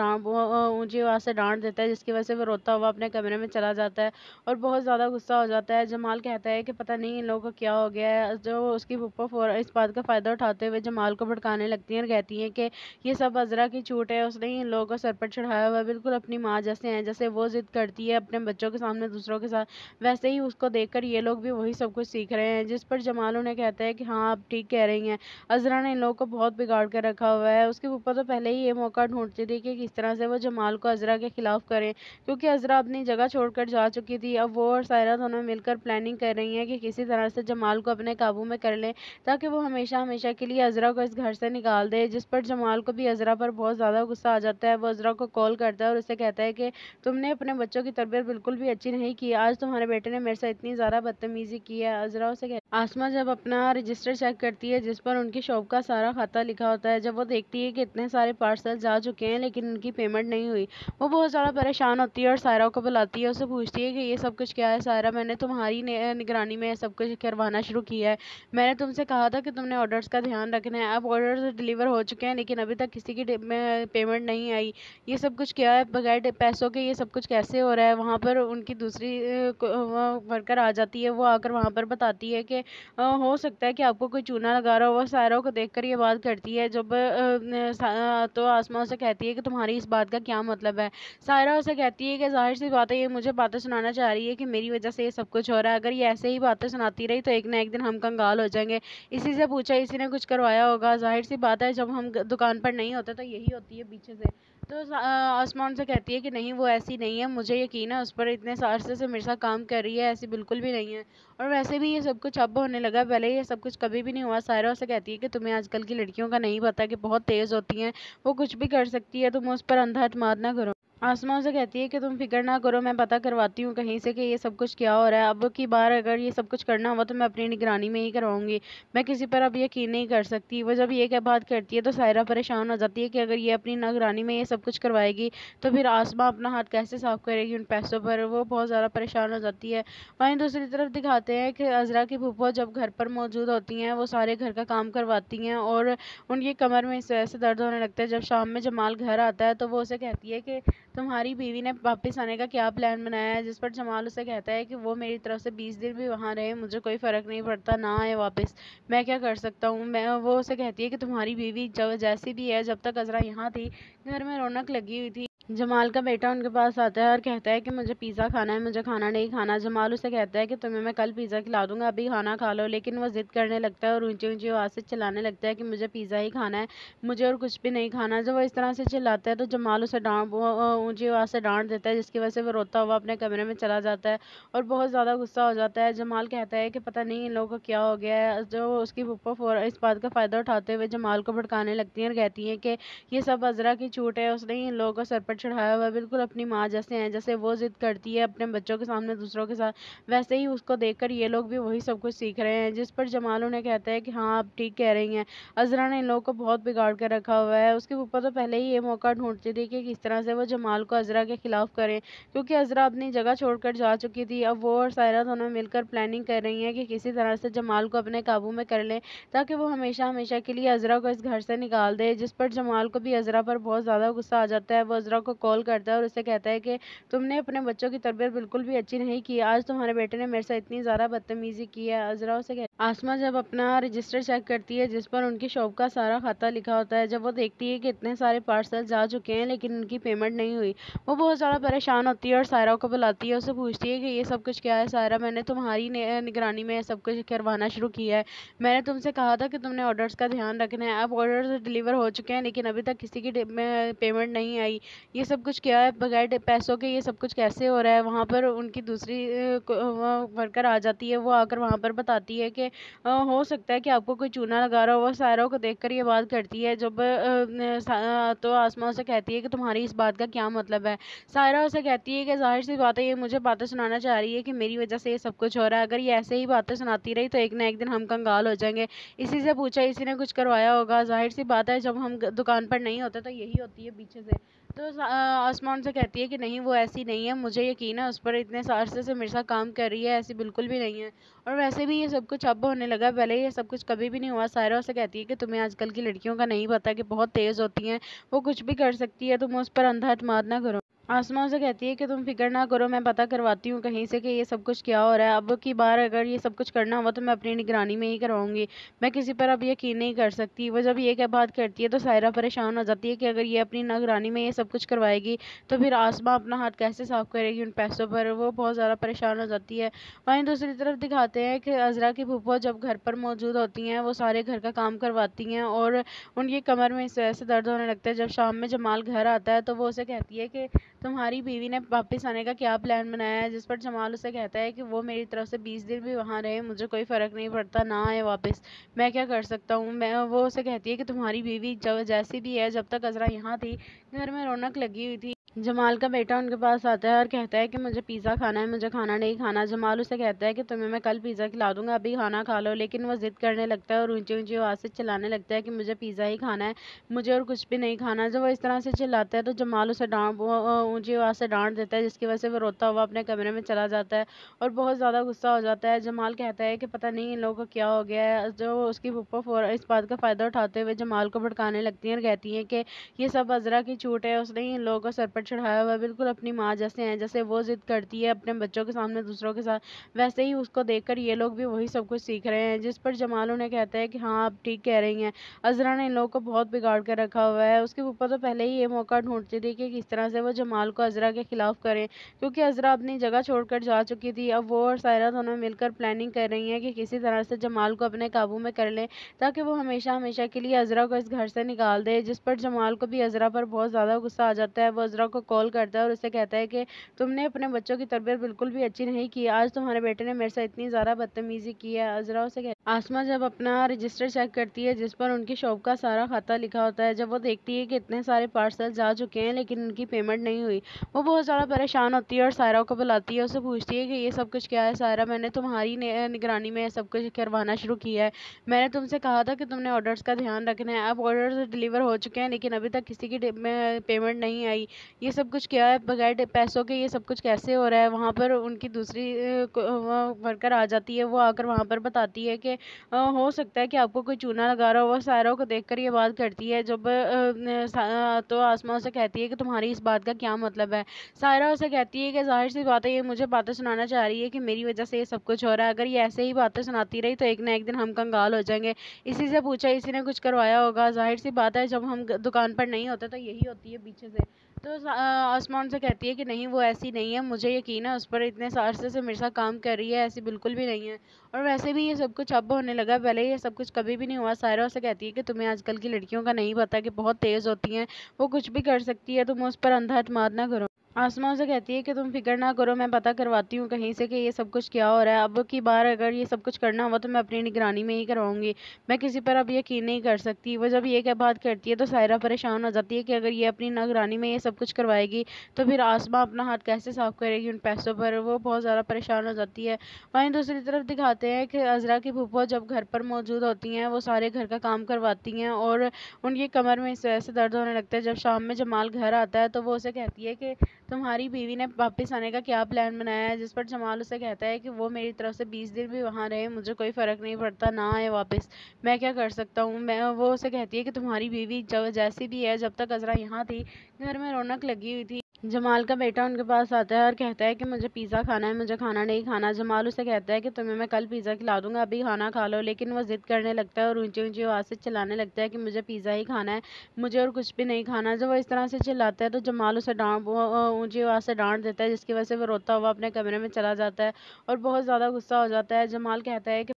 ऊंची आवाज़ से डांट देता है, जिसकी वजह से वो रोता हुआ अपने कमरे में चला जाता है और बहुत ज़्यादा गुस्सा हो जाता है। जमाल कहता है कि पता नहीं इन लोगों को क्या हो गया है। जो उसकी फूफो इस बात का फ़ायदा उठाते हुए जमाल को भड़काने लगती हैं और कहती हैं कि ये सब अज़रा की छूट है, उसने ही इन लोगों को सर पर चढ़ाया हुआ है, बिल्कुल अपनी माँ जैसे हैं। जैसे वो ज़िद करती है अपने बच्चों के सामने दूसरों के साथ, वैसे ही उसको देखकर ये लोग भी वही सब कुछ सीख रहे हैं। जिस पर जमाल उन्हें कहता है कि हाँ आप ठीक कह रही हैं, अज़रा ने इन लोगों को बहुत बिगाड़ कर रखा हुआ है। उसके ऊपर तो पहले ही ये मौका ढूंढती थी कि किस तरह से वो जमाल को अज़रा के खिलाफ करें, क्योंकि अज़रा अपनी जगह छोड़कर जा चुकी थी। अब वो और सायरा दोनों मिलकर प्लानिंग कर रही हैं कि किसी तरह से जमाल को अपने काबू में कर लें, ताकि वो हमेशा हमेशा के लिए अज़रा को इस घर से निकाल दे। जिस पर जमाल को भी अज़रा पर बहुत ज़्यादा गुस्सा आ जाता है। वो अज़रा को कॉल करता है और उससे कहता है कि तुमने अपने बच्चों की तरबियत बिल्कुल भी अच्छी नहीं की। आज तुम्हारे बेटे ने मेरे साथ इतनी ज़्यादा बदतमीज़ी की है। अज़रा उसे आसमा जब अपना रजिस्टर चेक करती है जिस पर उनकी शॉप का सारा खाता लिखा होता है, जब वो देखती है कि इतने सारे पार्सल जा चुके हैं लेकिन उनकी पेमेंट नहीं हुई, वो बहुत ज़्यादा परेशान होती है और सायरा को बुलाती है। उससे पूछती है कि ये सब कुछ क्या है सायरा, मैंने तुम्हारी निगरानी में सब कुछ करवाना शुरू किया है। मैंने तुमसे कहा था कि तुमने ऑर्डर्स का ध्यान रखना है। अब ऑर्डर्स डिलीवर हो चुके हैं लेकिन अभी तक किसी की पेमेंट नहीं आई। ये सब कुछ क्या है, बगैर पैसों के ये सब कुछ कैसे हो रहा है। वहाँ पर उनकी दूसरी वर्कर आ जाती है। वो आकर वहाँ पर बताती है कि हो सकता है कि आपको कोई चूना लगा रहा हो। वो सायरा को देखकर ये बात करती है। जब तो आसमा उसे कहती है कि तुम्हारी इस बात का क्या मतलब है। सायरा उसे कहती है कि जाहिर सी बात है ये मुझे बातें सुनाना चाह रही है कि मेरी वजह से ये सब कुछ हो रहा है। अगर ये ऐसे ही बातें सुनाती रही तो एक ना एक दिन हम कंगाल हो जाएंगे। इसी से पूछा, इसी ने कुछ करवाया होगा। जाहिर सी बात है जब हम दुकान पर नहीं होते तो यही होती है पीछे से। तो आसमान से कहती है कि नहीं, वो ऐसी नहीं है, मुझे यकीन है उस पर। इतने अरसे से मेरे साथ काम कर रही है, ऐसी बिल्कुल भी नहीं है। और वैसे भी ये सब कुछ अब होने लगा, पहले ये सब कुछ कभी भी नहीं हुआ। सायरा से कहती है कि तुम्हें आजकल की लड़कियों का नहीं पता कि बहुत तेज़ होती हैं, वो कुछ भी कर सकती है, तुम उस पर अंधा एतमाद ना करो। आसमा उसे कहती है कि तुम फिक्र ना करो, मैं पता करवाती हूँ कहीं से कि ये सब कुछ क्या हो रहा है। अब की बार अगर ये सब कुछ करना हुआ तो मैं अपनी निगरानी में ही करवाऊंगी, मैं किसी पर अब यकीन नहीं कर सकती। वो जब ये क्या बात करती है तो सायरा परेशान हो जाती है कि अगर ये अपनी निगरानी में ये सब कुछ करवाएगी तो फिर आसमा अपना हाथ कैसे साफ करेगी उन पैसों पर। वो बहुत ज़्यादा परेशान हो जाती है। वहीं दूसरी तरफ दिखाते हैं कि अजरा की फूफो जब घर पर मौजूद होती हैं वो सारे घर का काम करवाती हैं और उनकी कमर में इस वजह से दर्द होने लगता है। जब शाम में जमाल घर आता है तो वो उसे कहती है कि तुम्हारी बीवी ने वापस आने का क्या प्लान बनाया है। जिस पर जमाल उसे कहता है कि वो मेरी तरफ से 20 दिन भी वहाँ रहे, मुझे कोई फ़र्क नहीं पड़ता, ना आए वापस, मैं क्या कर सकता हूँ। मैं वो उसे कहती है कि तुम्हारी बीवी जब जैसी भी है, जब तक अजरा यहाँ थी घर में रौनक लगी हुई थी। जमाल का बेटा उनके पास आता है और कहता है कि मुझे पिज़्ज़ा खाना है, मुझे खाना नहीं खाना। जमाल उसे कहता है कि तुम्हें मैं कल पिज़्ज़ा खिला दूंगा, अभी खाना खा लो। लेकिन वो ज़िद करने लगता है और ऊंची ऊंची आवाज़ से चिल्लाने लगता है कि मुझे पिज़्ज़ा ही खाना है, मुझे और कुछ भी नहीं खाना। जब वो इस तरह से चिल्लाता है तो जमाल उसे ऊंची आवाज़ से डांट देता है, जिसकी वजह से वो रोता हुआ अपने कमरे में चला जाता है और बहुत ज़्यादा गुस्सा हो जाता है। जमाल कहता है कि पता नहीं इन लोगों को क्या हो गया है। जो उसकी फूफा इस बात का फ़ायदा उठाते हुए जमाल को भड़काने लगती हैं और कहती हैं कि ये सब अजरा की छूट है, उसने ही इन लोगों को सर पर चढ़ाया हुआ है, बिल्कुल अपनी माँ जैसे हैं। जैसे वो जिद करती है अपने बच्चों के सामने दूसरों के साथ, वैसे ही उसको देखकर ये लोग भी वही सब कुछ सीख रहे हैं। जिस पर जमाल उन्हें कहता है कि हाँ आप ठीक कह रही हैं, अजरा ने इन लोगों को बहुत बिगाड़ कर रखा हुआ है। उसके ऊपर तो पहले ही ये मौका ढूंढती थी कि किस तरह से वो जमाल को अजरा के खिलाफ करें, क्योंकि अजरा अपनी जगह छोड़कर जा चुकी थी। अब वो और सायरा दोनों मिलकर प्लानिंग कर रही हैं कि किसी तरह से जमाल को अपने काबू में कर लें, ताकि वो हमेशा हमेशा के लिए अजरा को इस घर से निकाल दे। जिस पर जमाल को भी अजरा पर बहुत ज़्यादा गुस्सा आ जाता है। वो अजरा को कॉल करता है और उसे कहता है कि तुमने अपने बच्चों की तरबियत बिल्कुल भी अच्छी नहीं की, आज तुम्हारे बेटे ने मेरे से इतनी ज़्यादा बदतमीजी की है। अजरा उसे आसमा जब अपना रजिस्टर चेक करती है जिस पर उनकी शॉप का सारा खाता लिखा होता है, जब वो देखती है कि इतने सारे पार्सल जा चुके हैं लेकिन उनकी पेमेंट नहीं हुई, वो बहुत ज़्यादा परेशान होती है और सायरा को बुलाती है। उससे पूछती है कि ये सब कुछ क्या है। सायरा, मैंने तुम्हारी निगरानी में सब कुछ करवाना शुरू किया है, मैंने तुमसे कहा था कि तुमने ऑर्डर्स का ध्यान रखना है। अब ऑर्डर्स डिलीवर हो चुके हैं लेकिन अभी तक किसी की पेमेंट नहीं आई, ये सब कुछ क्या है, बगैर पैसों के ये सब कुछ कैसे हो रहा है। वहाँ पर उनकी दूसरी वर्कर आ जाती है, वो आकर वहाँ पर बताती है कि हो सकता है कि आपको कोई चूना लगा रहा हो। वो सायरा को देखकर ये बात करती है। जब तो आसमा उसे कहती है कि तुम्हारी इस बात का क्या मतलब है। सायरा उसे कहती है कि जाहिर सी बात है ये मुझे बातें सुनाना चाह रही है कि मेरी वजह से ये सब कुछ हो रहा है, अगर ये ऐसे ही बातें सुनाती रही तो एक ना एक दिन हम कंगाल हो जाएंगे। इसी से पूछा, इसी ने कुछ करवाया होगा, जाहिर सी बात है जब हम दुकान पर नहीं होते तो यही होती है पीछे से। तो आसमान से कहती है कि नहीं वो ऐसी नहीं है, मुझे यकीन है उस पर, इतने अरसे से मेरे साथ काम कर रही है, ऐसी बिल्कुल भी नहीं है। और वैसे भी ये सब कुछ अब होने लगा, पहले ये सब कुछ कभी भी नहीं हुआ। सायरा उसे कहती है कि तुम्हें आजकल की लड़कियों का नहीं पता कि बहुत तेज़ होती हैं, वो कुछ भी कर सकती है, तुम उस पर अंधा एतमाद ना करो। आसमा उसे कहती है कि तुम फिक्र ना करो, मैं पता करवाती हूँ कहीं से कि ये सब कुछ क्या हो रहा है। अब की बार अगर ये सब कुछ करना हुआ तो मैं अपनी निगरानी में ही करवाऊंगी, मैं किसी पर अब यकीन नहीं कर सकती। वो जब ये क्या बात करती है तो सायरा परेशान हो जाती है कि अगर ये अपनी निगरानी में ये सब कुछ करवाएगी तो फिर आसमा अपना हाथ कैसे साफ करेगी उन पैसों पर। वो बहुत ज़्यादा परेशान हो जाती है। वहीं दूसरी तरफ दिखाते हैं कि अजरा की फूफो जब घर पर मौजूद होती हैं वो सारे घर का काम करवाती हैं और उनकी कमर में इस वजह से दर्द होने लगता है। जब शाम में जमाल घर आता है तो वो उसे कहती है कि तुम्हारी बीवी ने वापस आने का क्या प्लान बनाया है। जिस पर जमाल उसे कहता है कि वो मेरी तरफ से 20 दिन भी वहाँ रहे, मुझे कोई फ़र्क नहीं पड़ता, ना आए वापस, मैं क्या कर सकता हूँ। मैं वो उसे कहती है कि तुम्हारी बीवी जब जैसी भी है, जब तक अजरा यहाँ थी घर में रौनक लगी हुई थी। जमाल का बेटा उनके पास आता है और कहता है कि मुझे पिज़्ज़ा खाना है, मुझे खाना नहीं खाना। जमाल उसे कहता है कि तुम्हें मैं कल पिज़्ज़ा खिला दूंगा, अभी खाना खा लो। लेकिन वो ज़िद करने लगता है और ऊंची ऊंची आवाज़ से चिल्लाने लगता है कि मुझे पिज़्ज़ा ही खाना है, मुझे और कुछ भी नहीं खाना। जब वो इस तरह से चिल्लाता है तो जमाल उसे ऊंची आवाज़ से डांट देता है, जिसकी वजह से वो रोता हुआ अपने कमरे में चला जाता है और बहुत ज़्यादा गुस्सा हो जाता है। जमाल कहता है कि पता नहीं इन लोगों को क्या हो गया है। जो उसकी फूफा इस बात का फ़ायदा उठाते हुए जमाल को भड़काने लगती हैं और कहती हैं कि ये सब अजरा की छूट है, उसने ही इन लोगों को सर पर चढ़ाया हुआ है, बिल्कुल अपनी माँ जैसे हैं। जैसे वो जिद करती है अपने बच्चों के सामने दूसरों के साथ, वैसे ही उसको देखकर ये लोग भी वही सब कुछ सीख रहे हैं। जिस पर जमाल उन्हें कहता है कि हाँ आप ठीक कह रही हैं, अजरा ने इन लोगों को बहुत बिगाड़ कर रखा हुआ है। उसके ऊपर तो पहले ही ये मौका ढूंढती थी कि किस तरह से वो जमाल को अजरा के खिलाफ करें, क्योंकि अजरा अपनी जगह छोड़कर जा चुकी थी। अब वो और सायरा दोनों मिलकर प्लानिंग कर रही हैं कि किसी तरह से जमाल को अपने काबू में कर लें, ताकि वो हमेशा हमेशा के लिए अजरा को इस घर से निकाल दे। जिस पर जमाल को भी अजरा पर बहुत ज़्यादा गुस्सा आ जाता है। वो अजरा को कॉल करता है और उसे कहता है कि तुमने अपने बच्चों की तरबियत बिल्कुल भी अच्छी नहीं की, आज तुम्हारे बेटे ने मेरे से इतनी ज़्यादा बदतमीजी की है। अजरा उसे आसमा जब अपना रजिस्टर चेक करती है जिस पर उनकी शॉप का सारा खाता लिखा होता है, जब वो देखती है कि इतने सारे पार्सल जा चुके हैं लेकिन उनकी पेमेंट नहीं हुई, वो बहुत ज़्यादा परेशान होती है और सायरा को बुलाती है। उससे पूछती है कि ये सब कुछ क्या है सायरा, मैंने तुम्हारी निगरानी में सब कुछ करवाना शुरू किया है। मैंने तुमसे कहा था कि तुमने ऑर्डर्स का ध्यान रखना है। अब ऑर्डर्स डिलीवर हो चुके हैं लेकिन अभी तक किसी की पेमेंट नहीं आई। ये सब कुछ क्या है, बगैर पैसों के ये सब कुछ कैसे हो रहा है। वहाँ पर उनकी दूसरी वर्कर आ जाती है, वो आकर वहाँ पर बताती है कि हो सकता है कि आपको कोई चूना लगा रहा हो। वो सायरा को देखकर ये बात करती है। जब तो आसमा उसे कहती है कि तुम्हारी इस बात का क्या मतलब है। सायरा उसे कहती है कि जाहिर सी बात है ये मुझे बातें सुनाना चाह रही है कि मेरी वजह से ये सब कुछ हो रहा है। अगर ये ऐसे ही बातें सुनाती रही तो एक ना एक दिन हम कंगाल हो जाएंगे। इसी से पूछा, इसी ने कुछ करवाया होगा। जाहिर सी बात है जब हम दुकान पर नहीं होते तो यही होती है पीछे से। तो आसमान से कहती है कि नहीं, वो ऐसी नहीं है, मुझे यकीन है उस पर, इतने अरसे से मेरे साथ काम कर रही है, ऐसी बिल्कुल भी नहीं है। और वैसे भी ये सब कुछ अब होने लगा, पहले ये सब कुछ कभी भी नहीं हुआ। सायरा उसे कहती है कि तुम्हें आजकल की लड़कियों का नहीं पता कि बहुत तेज़ होती हैं, वो कुछ भी कर सकती है, तुम उस पर अंधा एतमाद ना करो। आसमा उसे कहती है कि तुम फिक्र ना करो, मैं पता करवाती हूँ कहीं से कि ये सब कुछ क्या हो रहा है। अब की बार अगर ये सब कुछ करना हुआ तो मैं अपनी निगरानी में ही करवाऊंगी, मैं किसी पर अब यकीन नहीं कर सकती। वो जब ये क्या बात करती है तो सायरा परेशान हो जाती है कि अगर ये अपनी निगरानी में ये सब कुछ करवाएगी तो फिर आसमा अपना हाथ कैसे साफ करेगी उन पैसों पर। वो बहुत ज़्यादा परेशान हो जाती है। वहीं दूसरी तरफ दिखाते हैं कि अजरा की फूफो जब घर पर मौजूद होती हैं, वो सारे घर का काम करवाती हैं और उनकी कमर में इस वजह से दर्द होने लगता है। जब शाम में जमाल घर आता है तो वो उसे कहती है कि तुम्हारी बीवी ने वापस आने का क्या प्लान बनाया है। जिस पर जमाल उसे कहता है कि वो मेरी तरफ से 20 दिन भी वहाँ रहे, मुझे कोई फ़र्क नहीं पड़ता, ना आए वापस, मैं क्या कर सकता हूँ। वो उसे कहती है कि तुम्हारी बीवी जब जैसी भी है, जब तक अजरा यहाँ थी घर में रौनक लगी हुई थी। जमाल का बेटा उनके पास आता है और कहता है कि मुझे पिज़्ज़ा खाना है, मुझे खाना नहीं खाना। जमाल उसे कहता है कि तुम्हें मैं कल पिज़्ज़ा खिला दूंगा, अभी खाना खा लो। लेकिन वो ज़िद करने लगता है और ऊंची ऊंची आवाज़ से चिल्लाने लगता है कि मुझे पिज़्ज़ा ही खाना है, मुझे और कुछ भी नहीं खाना। जब वो इस तरह से चिल्लाता है तो जमाल उसे ऊंची आवाज़ से डांट देता है, जिसकी वजह से वो रोता हुआ अपने कमरे में चला जाता है और बहुत ज़्यादा गुस्सा हो जाता है। जमाल कहता है कि